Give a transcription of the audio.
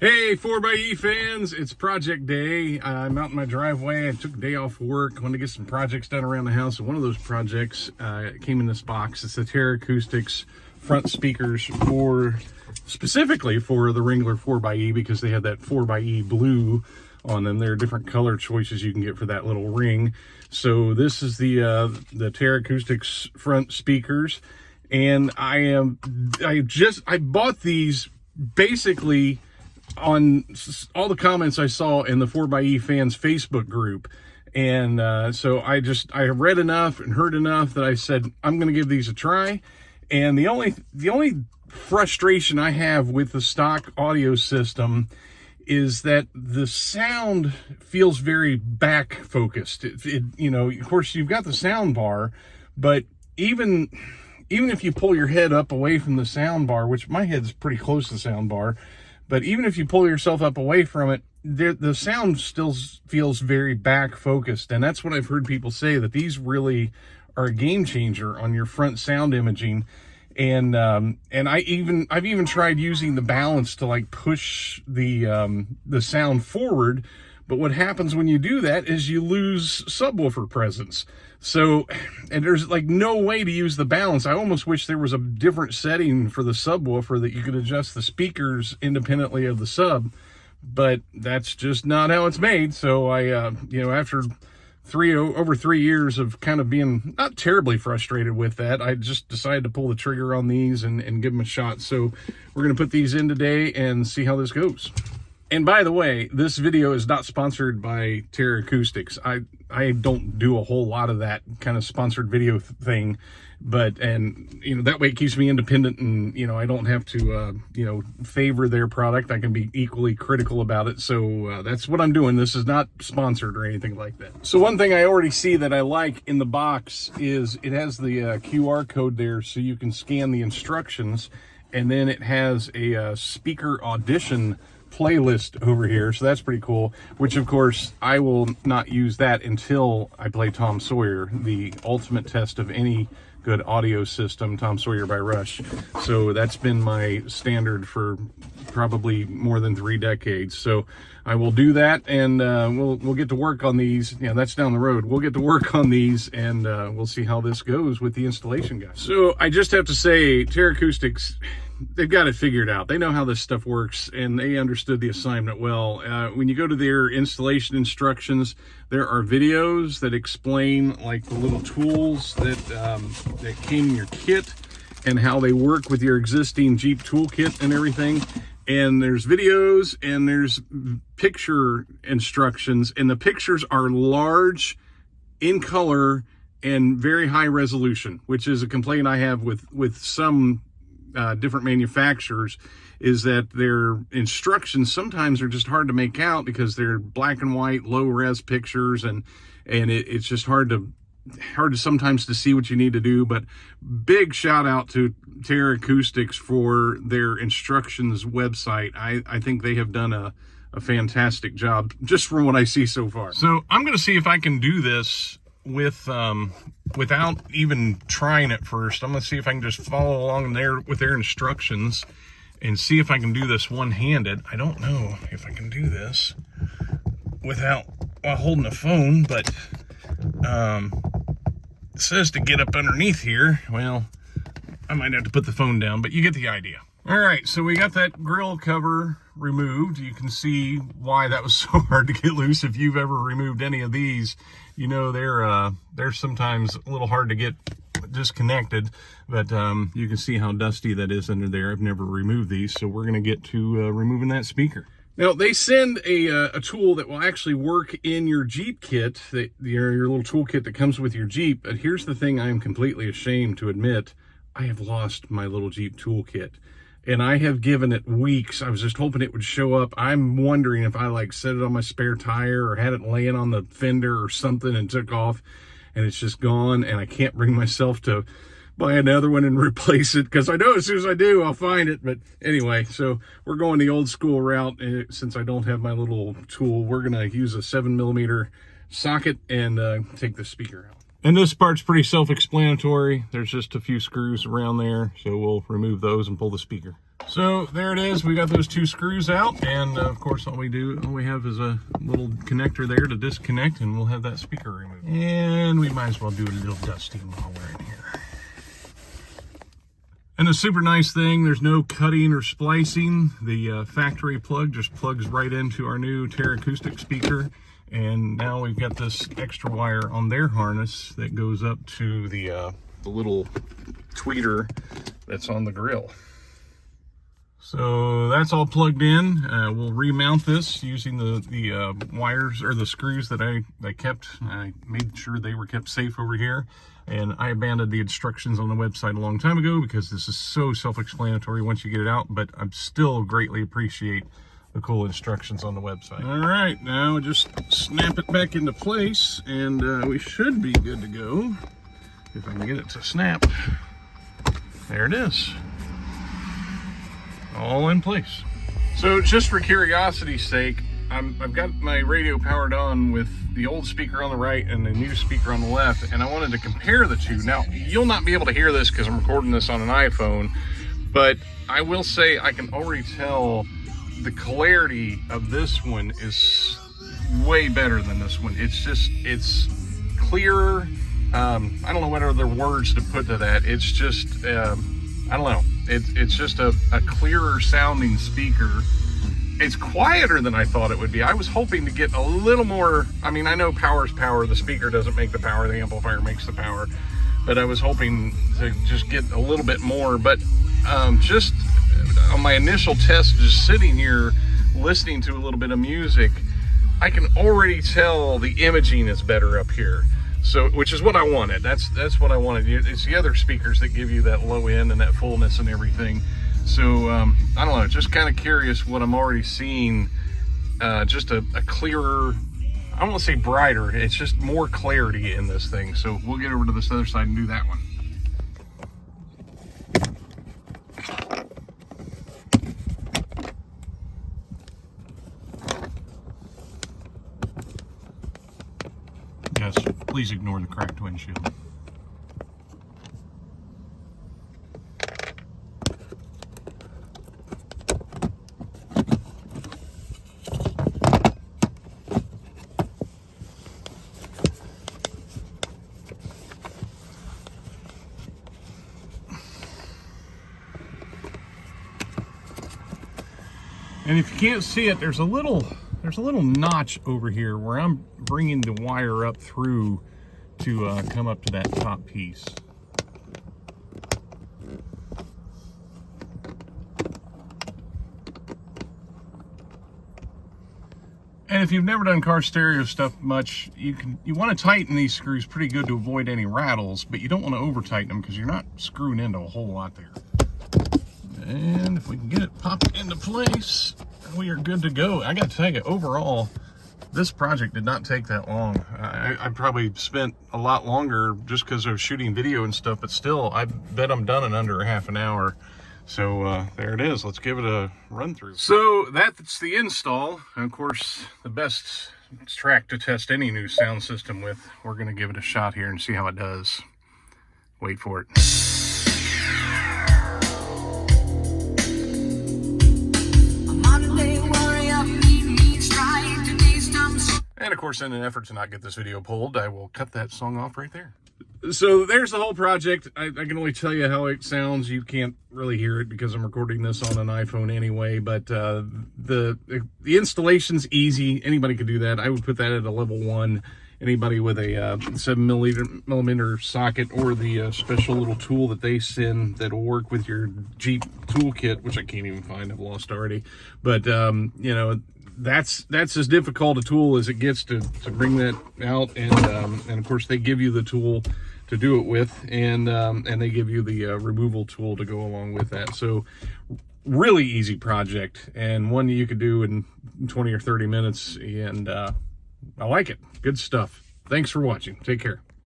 Hey 4xe fans, it's project day. I'm out in my driveway. I took a day off work, wanted to get some projects done around the house, and one of those projects came in this box. It's the Terra Acoustics front speakers specifically for the Wrangler 4xe, because they had that 4xe blue on them. There are different color choices you can get for that little ring. So this is the Terra Acoustics front speakers, and I bought these basically on all the comments I saw in the 4xe fans Facebook group. And so I read enough and heard enough that I said, I'm going to give these a try. And the only frustration I have with the stock audio system is that the sound feels very back focused. You know, of course you've got the sound bar, but even if you pull your head up away from the sound bar, which my head's pretty close to the sound bar, but even if you pull yourself up away from it, the sound still feels very back focused. And that's what I've heard people say, that these really are a game changer on your front sound imaging. And I've even tried using the balance to like push the sound forward. But what happens when you do that is you lose subwoofer presence. So, and there's like no way to use the balance. I almost wish there was a different setting for the subwoofer that you could adjust the speakers independently of the sub, but that's just not how it's made. So after over 3 years of kind of being not terribly frustrated with that, I just decided to pull the trigger on these and give them a shot. So we're going to put these in today and see how this goes. And by the way, this video is not sponsored by Terra Acoustics. I don't do a whole lot of that kind of sponsored video thing, and you know, that way it keeps me independent, and you know, I don't have to favor their product. I can be equally critical about it. So that's what I'm doing. This is not sponsored or anything like that. So one thing I already see that I like in the box is it has the QR code there, so you can scan the instructions, and then it has a speaker audition playlist over here, so that's pretty cool, which of course I will not use that until I play Tom Sawyer, the ultimate test of any good audio system, Tom Sawyer by Rush. So that's been my standard for probably more than 3 decades. So I will do that, and we'll get to work on these. Yeah, that's down the road. We'll get to work on these, and we'll see how this goes with the installation guys. So I just have to say, Terra Acoustics, they've got it figured out. They know how this stuff works, and they understood the assignment well. When you go to their installation instructions, there are videos that explain like the little tools that came in your kit and how they work with your existing Jeep toolkit and everything. And there's videos and there's picture instructions, and the pictures are large, in color, and very high resolution, which is a complaint I have with some different manufacturers, is that their instructions sometimes are just hard to make out because they're black and white, low res pictures, and it's just hard to sometimes to see what you need to do. But big shout out to Terra Acoustics for their instructions website. I think they have done a fantastic job just from what I see so far. So I'm going to see if I can do this without even trying it first. I'm going to see if I can just follow along there with their instructions and see if I can do this one-handed. I don't know if I can do this while holding a phone, but it says to get up underneath here. Well, I might have to put the phone down, but you get the idea. All right, so we got that grill cover removed. You can see why that was so hard to get loose. If you've ever removed any of these, you know they're sometimes a little hard to get disconnected, but you can see how dusty that is under there. I've never removed these, so we're going to get to removing that speaker. Now, they send a tool that will actually work in your Jeep kit, your little tool kit that comes with your Jeep. But here's the thing I am completely ashamed to admit. I have lost my little Jeep toolkit, and I have given it weeks. I was just hoping it would show up. I'm wondering if I like set it on my spare tire or had it laying on the fender or something and took off, and it's just gone, and I can't bring myself to buy another one and replace it, because I know as soon as I do, I'll find it. But anyway, so we're going the old school route. Since I don't have my little tool, we're going to use a 7mm socket and take the speaker out. And this part's pretty self-explanatory. There's just a few screws around there, so we'll remove those and pull the speaker. So there it is. We got those 2 screws out, and of course all we have is a little connector there to disconnect, and we'll have that speaker removed. And we might as well do a little dusting while we're in here. And the super nice thing, there's no cutting or splicing. The factory plug just plugs right into our new Terra Acoustics speaker. And now we've got this extra wire on their harness that goes up to the little tweeter that's on the grill. So that's all plugged in. We'll remount this using the wires or the screws that I kept. I made sure they were kept safe over here. And I abandoned the instructions on the website a long time ago because this is so self-explanatory once you get it out, but I still greatly appreciate the cool instructions on the website. All right, now just snap it back into place, and we should be good to go. If I can get it to snap. There it is. All in place. So just for curiosity's sake, I've got my radio powered on with the old speaker on the right and the new speaker on the left, and I wanted to compare the two. Now, you'll not be able to hear this because I'm recording this on an iPhone, but I will say I can already tell the clarity of this one is way better than this one. It's clearer. I don't know what other words to put to that. It's just, I don't know. It's just a clearer sounding speaker. It's quieter than I thought it would be. I was hoping to get a little more. I mean, I know power's power. The speaker doesn't make the power. The amplifier makes the power. But I was hoping to just get a little bit more. But just on my initial test, just sitting here listening to a little bit of music, I can already tell the imaging is better up here. So, which is what I wanted. That's what I wanted. It's the other speakers that give you that low end and that fullness and everything. So, I don't know, just kind of curious what I'm already seeing. Just a clearer, I don't want to say brighter, it's just more clarity in this thing. So we'll get over to this other side and do that one. Yes, please ignore the cracked windshield. And if you can't see it, there's a little notch over here where I'm bringing the wire up through to come up to that top piece. And if you've never done car stereo stuff much, you want to tighten these screws pretty good to avoid any rattles, but you don't want to over tighten them because you're not screwing into a whole lot there. And if we can get it popped into place, we are good to go. I got to tell you, overall, this project did not take that long. I probably spent a lot longer just because I was shooting video and stuff, but still, I bet I'm done in under a half an hour. So there it is. Let's give it a run through. So that's the install. And of course, the best track to test any new sound system with. We're going to give it a shot here and see how it does. Wait for it. And of course, in an effort to not get this video pulled, I will cut that song off right there. So there's the whole project. I can only tell you how it sounds. You can't really hear it because I'm recording this on an iPhone anyway, but the installation's easy. Anybody could do that. I would put that at a level 1. Anybody with a 7mm socket or the special little tool that they send that'll work with your Jeep toolkit, which I can't even find, I've lost already. But, you know, that's as difficult a tool as it gets to bring that out. And of course, they give you the tool to do it with, and they give you the removal tool to go along with that. So really easy project, and one you could do in 20 or 30 minutes, and I like it. Good stuff. Thanks for watching. Take care.